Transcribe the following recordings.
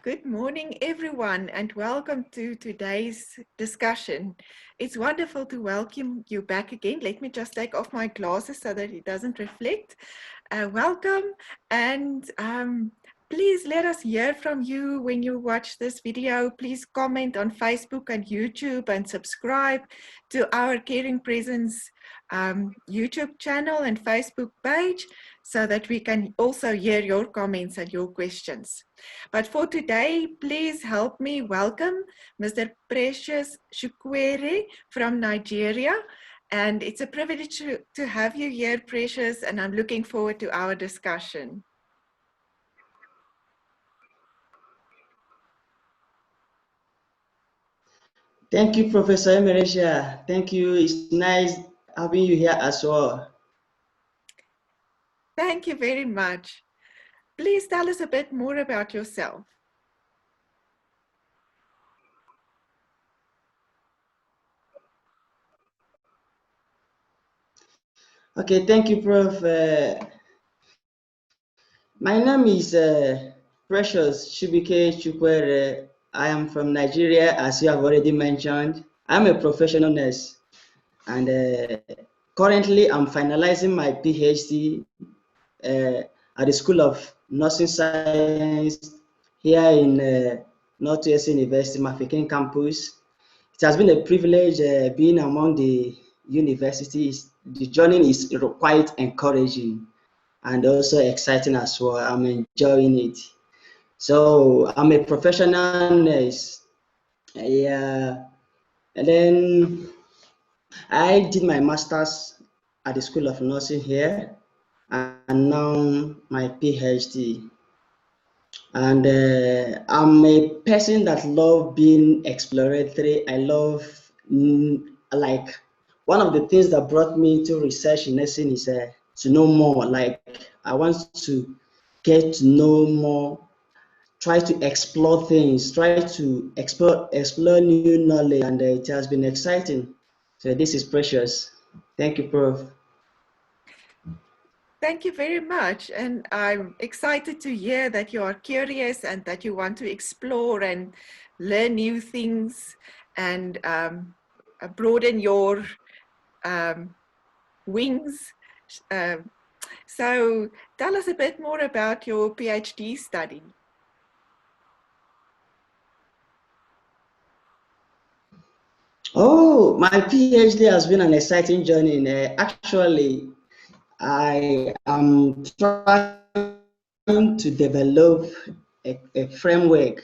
Good morning, everyone, and welcome to today's discussion. It's wonderful to welcome you back again. Let me just take off my glasses so that it doesn't reflect. Welcome, and please let us hear from you when you watch this video. Please comment on Facebook and YouTube and subscribe to our Caring Presence YouTube channel and Facebook page so that we can also hear your comments and your questions. But for today, please help me welcome Mr. Precious Chukwuere from Nigeria. And it's a privilege to have you here, Precious, and I'm looking forward to our discussion. Thank you, Professor Emerecia. Thank you. It's nice having you here as well. Thank you very much. Please tell us a bit more about yourself. Okay, thank you, Prof. My name is Precious C Chukwuere. I am from Nigeria, as you have already mentioned. I'm a professional nurse, and currently I'm finalizing my PhD at the School of Nursing Science here in Northwest University, Mafikeng campus. It has been a privilege being among the universities. The journey is quite encouraging and also exciting as well. I'm enjoying it. So I'm a professional nurse. Yeah, and then I did my master's at the School of Nursing here, and now my PhD. And I'm a person that love being exploratory. I love like one of the things that brought me to research in nursing is to know more. Like I want to get to know more, try to explore things, try to explore new knowledge, and it has been exciting. So this is Precious. Thank you, Prof. Thank you very much. And I'm excited to hear that you are curious and that you want to explore and learn new things and broaden your wings. So tell us a bit more about your PhD study. Oh, my PhD has been an exciting journey. Actually, I am trying to develop a framework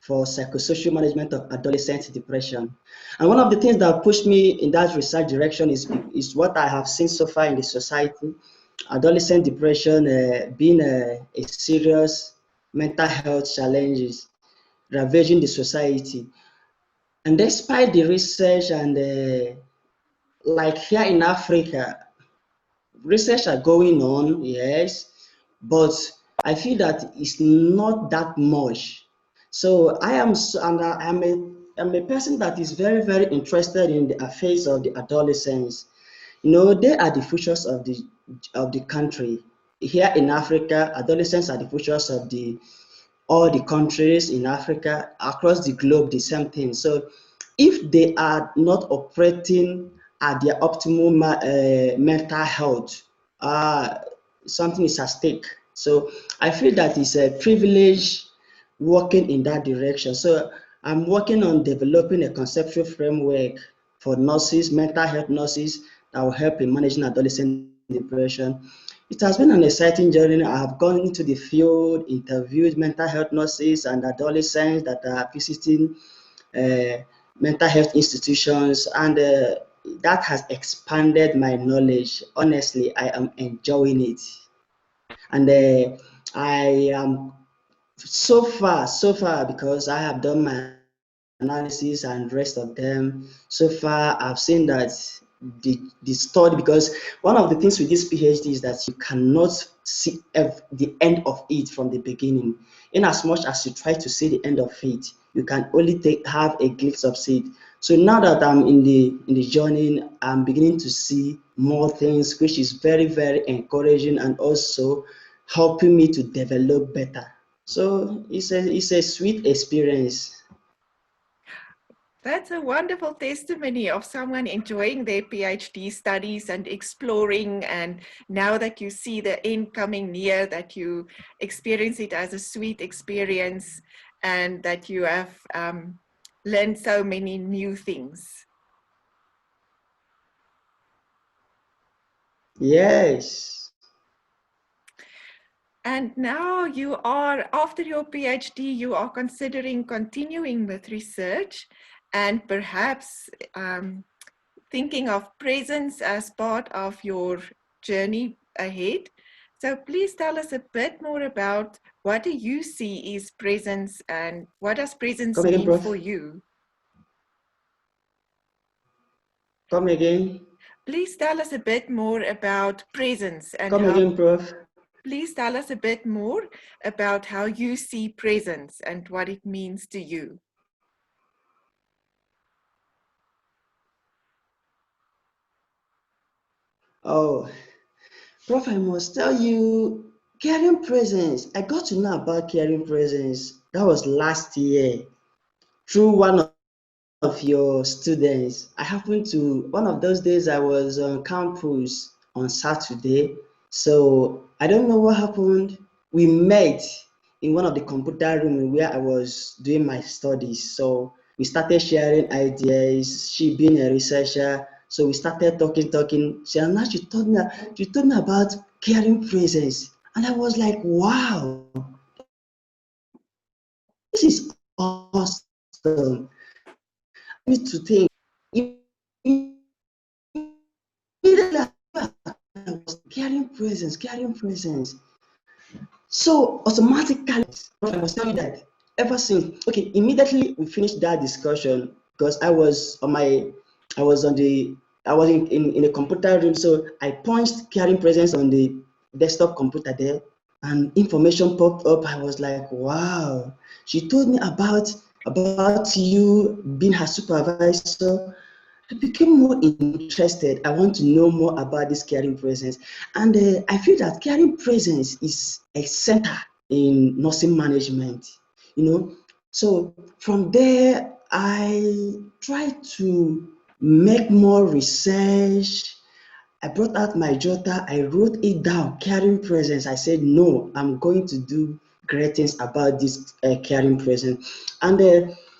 for psychosocial management of adolescent depression. And one of the things that pushed me in that research direction is what I have seen so far in the society. Adolescent depression being a serious mental health challenges ravaging the society. And despite the research and like here in Africa, research are going on, yes, but I feel that it's not that much. So I'm a person that is very, very interested in the affairs of the adolescents. You know, they are the futures of the country. Here in Africa, adolescents are the futures of the all the countries in Africa, across the globe, the same thing. So if they are not operating at their optimal mental health, something is at stake. So I feel that it's a privilege working in that direction. So I'm working on developing a conceptual framework for nurses, mental health nurses, that will help in managing adolescent depression. It has been an exciting journey. I have gone into the field, interviewed mental health nurses and adolescents that are visiting mental health institutions, and that has expanded my knowledge. Honestly, I am enjoying it. And I am so far, because I have done my analysis and rest of them. So far, I've seen that the study, because one of the things with this PhD is that you cannot see the end of it from the beginning. In as much as you try to see the end of it, you can only have a glimpse of it. So now that I'm in the journey, I'm beginning to see more things, which is very, very encouraging and also helping me to develop better. So it's a sweet experience. That's a wonderful testimony of someone enjoying their PhD studies and exploring. And now that you see the end coming near, that you experience it as a sweet experience and that you have learned so many new things. Yes. And now you are, after your PhD, you are considering continuing with research and perhaps thinking of presence as part of your journey ahead. So please tell us a bit more about what do you see is presence and what does presence Come again, mean Prof. for you? Come again. Please tell us a bit more about presence and Come how, again, Prof. please tell us a bit more about how you see presence and what it means to you. Oh, Prof, I must tell you, caring presence. I got to know about caring presence. That was last year through one of your students. I happened to, one of those days I was on campus on Saturday. So I don't know what happened. We met in one of the computer room where I was doing my studies. So we started sharing ideas, she being a researcher. So we started talking. So now she told me about caring presence. And I was like, wow, this is awesome. Me to think immediately I was carrying presence. So automatically, I must tell you that ever since, okay, immediately we finished that discussion because I was on the, I was in a computer room, so I punched carrying presence on the desktop computer there, and information popped up. I was like, wow. She told me about you being her supervisor. I became more interested. I want to know more about this caring presence. And I feel that caring presence is a center in nursing management, you know. So from there, I tried to make more research. I brought out my jotter, I wrote it down, caring presence. I said, no, I'm going to do great things about this caring presence. And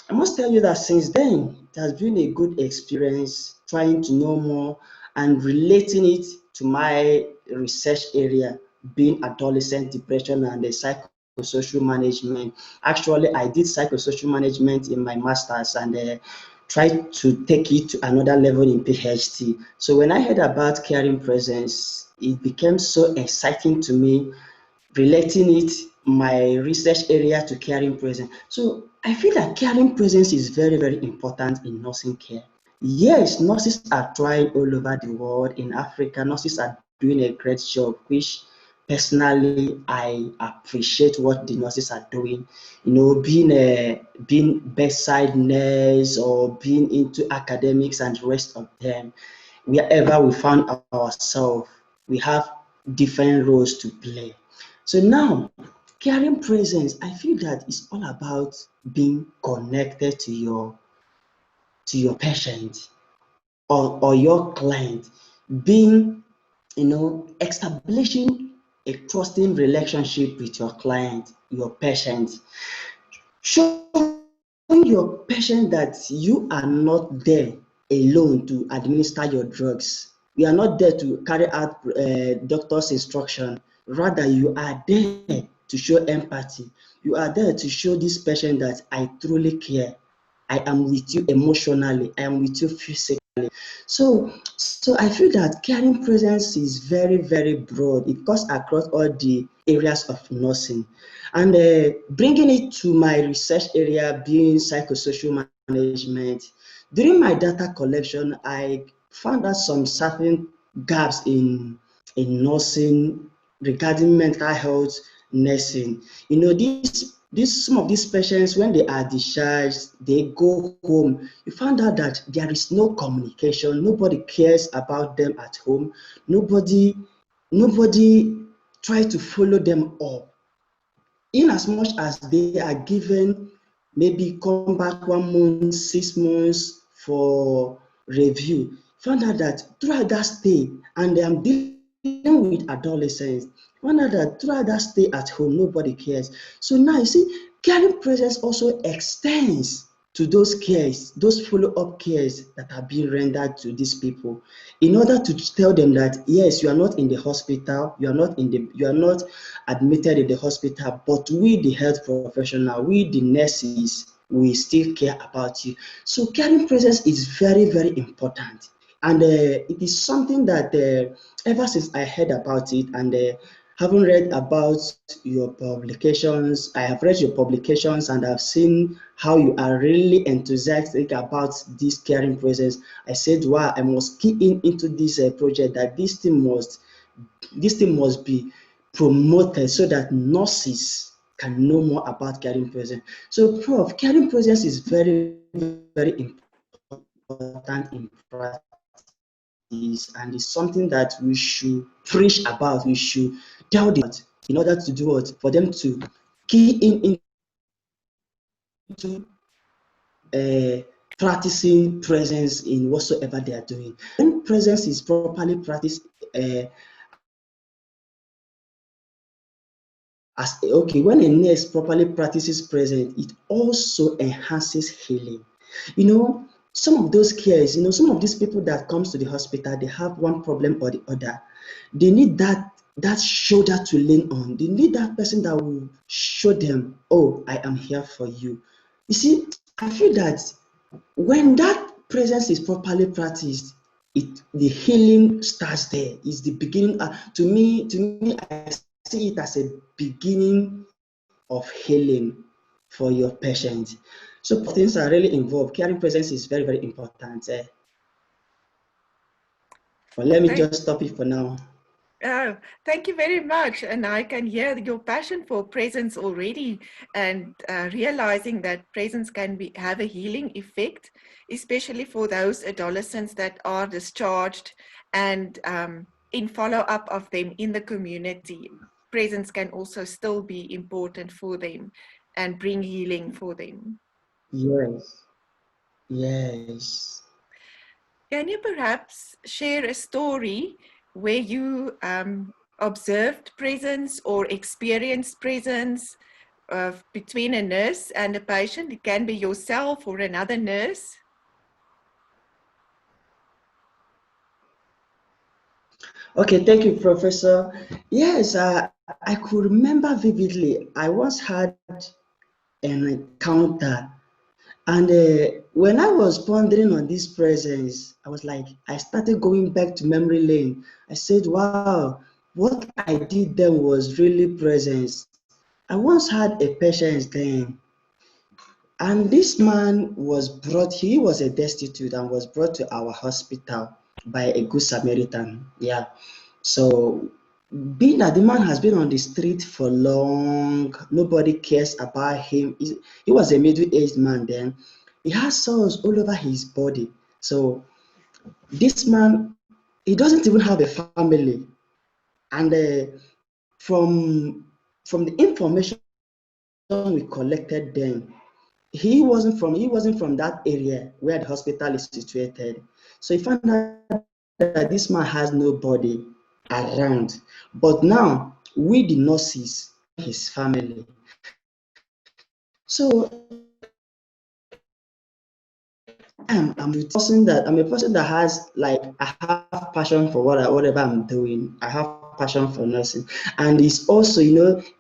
I must tell you that since then, it has been a good experience trying to know more and relating it to my research area, being adolescent depression and the psychosocial management. Actually, I did psychosocial management in my master's and tried to take it to another level in PhD. So when I heard about caring presence, it became so exciting to me, relating it my research area to caring presence. So I feel that caring presence is very, very important in nursing care. Yes, nurses are trying all over the world. In Africa, nurses are doing a great job, which personally I appreciate what the nurses are doing. You know, being bedside nurse or being into academics and the rest of them, wherever we found ourselves, we have different roles to play. So now, caring presence, I feel that it's all about being connected to your patient or your client, being, establishing a trusting relationship with your client, your patient, showing your patient that you are not there alone to administer your drugs. You are not there to carry out doctor's instruction. Rather, you are there to show empathy. You are there to show this patient that I truly care. I am with you emotionally. I am with you physically. So I feel that caring presence is very, very broad. It goes across all the areas of nursing. And bringing it to my research area, being psychosocial management, during my data collection, I found out some certain gaps in nursing regarding mental health nursing. You know, these some of these patients, when they are discharged, they go home. You find out that there is no communication. Nobody cares about them at home. Nobody try to follow them up. in as much as they are given maybe come back 1 month, 6 months for review, found out that throughout that stay, and I'm dealing with adolescents, found out that throughout that stay at home, nobody cares. So now you see, caring presence also extends to those cares, those follow-up cares that are being rendered to these people, in order to tell them that yes, you are not in the hospital, you are not admitted in the hospital, but we, the health professional, we, the nurses, we still care about you. So caring presence is very, very important. And it is something that ever since I heard about it, and having read about your publications, I have read your publications and I've seen how you are really enthusiastic about this caring presence. I said, wow, I must key in into this project, that this thing must be promoted so that nurses can know more about caring presence. So, Prof, caring presence is very, very important in practice, and it's something that we should preach about, we should tell the people about, in order to do what? For them to key in into practicing presence in whatsoever they are doing. When presence is properly practiced, when a nurse properly practices presence, it also enhances healing. Some of those cares, some of these people that comes to the hospital, they have one problem or the other. They need that shoulder to lean on. They need that person that will show them, oh, I am here for you. You see, I feel that when that presence is properly practiced, the healing starts there. It's the beginning. To me, I see it as a beginning of healing for your patient. So things are really involved. Caring presence is very, very important. But let me Thank, just stop it for now. thank you very much. And I can hear your passion for presence already, and realizing that presence can have a healing effect, especially for those adolescents that are discharged and in follow up of them in the community. Presence can also still be important for them and bring healing for them. Yes, yes. Can you perhaps share a story where you observed presence or experienced presence between a nurse and a patient? It can be yourself or another nurse. Okay, thank you, Professor. Yes, I could remember vividly. I once had an encounter. And when I was pondering on this presence, I was like, I started going back to memory lane. I said, wow, what I did then was really presence. I once had a patient then, and this man he was a destitute and was brought to our hospital by a good Samaritan. Yeah. So, being that the man has been on the street for long, nobody cares about him. He was a middle-aged man then. He has sores all over his body. So, this man, he doesn't even have a family. And from the information we collected then, he wasn't from that area where the hospital is situated. So he found out that this man has nobody around. But now we the nurses know his family. So I'm a person that has, like, I have passion for whatever I'm doing. I have passion for nursing, and it's also,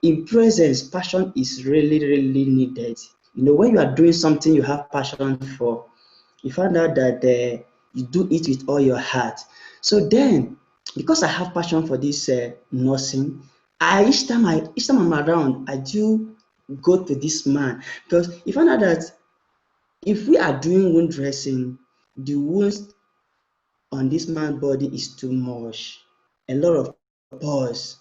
in presence, passion is really, really needed. When you are doing something you have passion for, you find out that you do it with all your heart. So then, because I have passion for this nursing, each time I'm around, I do go to this man, because you find out that if we are doing wound dressing, the wounds on this man's body is too much, a lot of pus.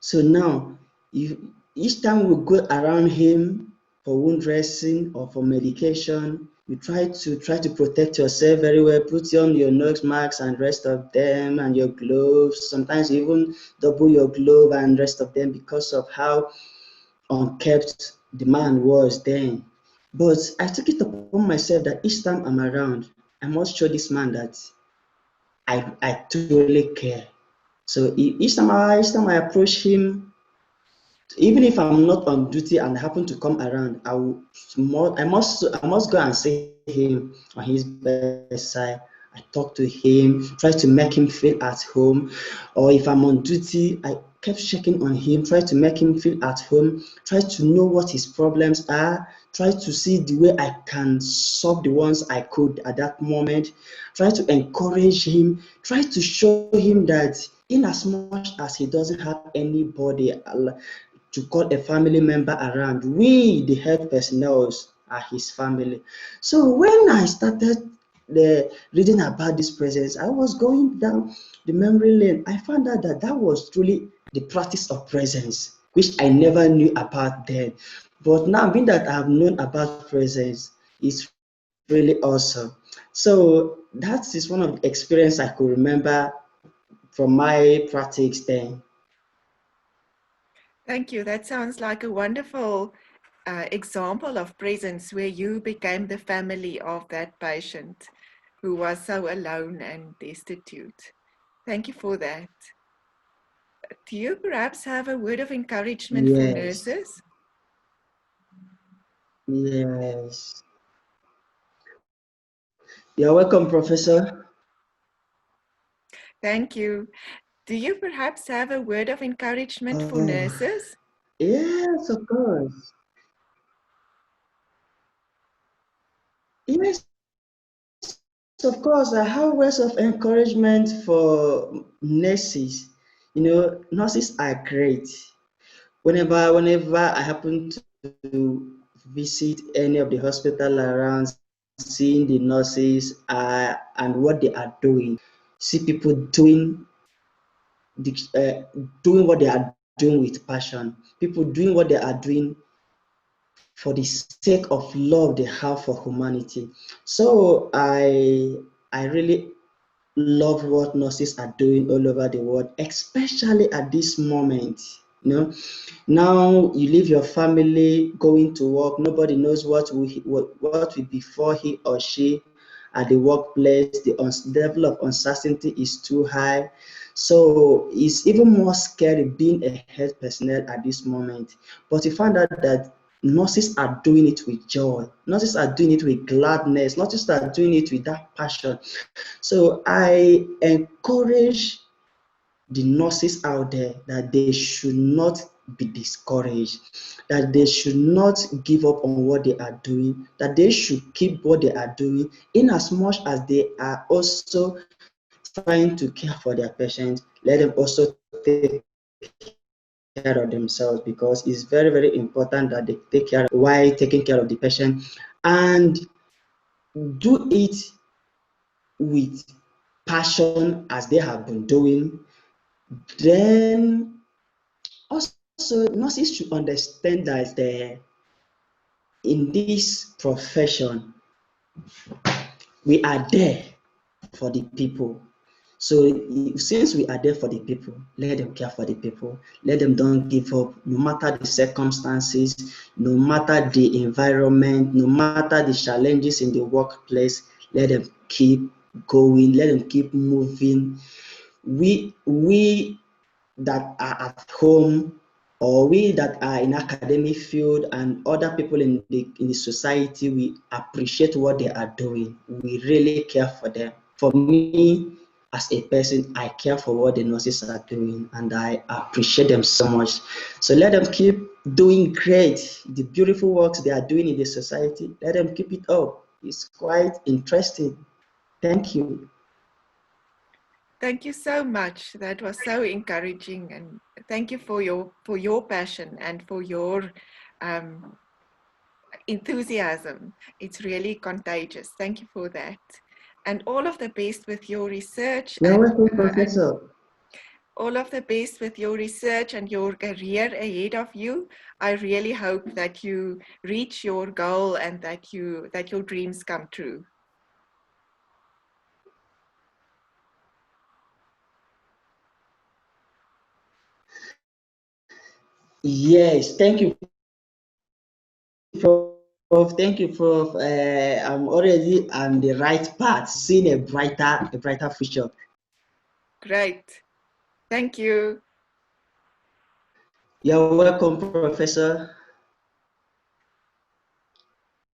So now, each time we go around him for wound dressing or for medication, you try to protect yourself very well. Put on your nose masks and rest of them, and your gloves. Sometimes you even double your glove and rest of them, because of how unkept the man was then. But I took it upon myself that each time I'm around, I must show this man that I truly care. So each time I approach him, even if I'm not on duty and I happen to come around, I must go and see him on his bedside. I talk to him, try to make him feel at home. Or if I'm on duty, I kept checking on him, try to make him feel at home, try to know what his problems are, try to see the way I can solve the ones I could at that moment, try to encourage him, try to show him that in as much as he doesn't have anybody to call a family member around, we, the health personnel, are his family. So when I started reading about this presence, I was going down the memory lane. I found out that that was truly the practice of presence, which I never knew about then. But now, being that I have known about presence, it's really awesome. So that is one of the experience I could remember from my practice then. Thank you. That sounds like a wonderful example of presence where you became the family of that patient who was so alone and destitute. Thank you for that. Do you perhaps have a word of encouragement for Yes, nurses? yes. You're welcome, Professor. Thank you. Do you perhaps have a word of encouragement for Oh, nurses? yes, of course. Yes, of course. I have words of encouragement for nurses. Nurses are great. Whenever I happen to visit any of the hospital around, seeing the nurses and what they are doing, see people doing what they are doing with passion, people doing what they are doing for the sake of love they have for humanity. So I really love what nurses are doing all over the world, especially at this moment. You know, now you leave your family going to work, nobody knows what will befall he or she at the workplace. The level of uncertainty is too high. So it's even more scary being a health personnel at this moment. But you find out that nurses are doing it with joy. Nurses are doing it with gladness. Nurses are doing it with that passion. So I encourage the nurses out there that they should not be discouraged, that they should not give up on what they are doing, that they should keep what they are doing, in as much as they are also trying to care for their patients. Let them also take care of themselves, because it's very, very important that they take care of while taking care of the patient, and do it with passion as they have been doing. Then also nurses should understand that in this profession we are there for the people. So since we are there for the people, let them care for the people. Let them don't give up, no matter the circumstances, no matter the environment, no matter the challenges in the workplace. Let them keep going. Let them keep moving. We that are at home, or we that are in academic field, and other people in the society, we appreciate what they are doing. We really care for them. For me, as a person, I care for what the nurses are doing, and I appreciate them so much. So let them keep doing great, the beautiful works they are doing in the society. Let them keep it up. It's quite interesting. Thank you. Thank you so much. That was so encouraging, and thank you for your passion and for your um, enthusiasm. It's really contagious. Thank you for that, and all of the best with your research You're welcome, Professor. all of the best with your research and your career ahead of you. I really hope that you reach your goal and that your dreams come true. Yes, thank you, Professor. Prof. Thank you, Prof. I'm already on the right path, seeing a brighter future. Great. Thank you. You're welcome, Professor.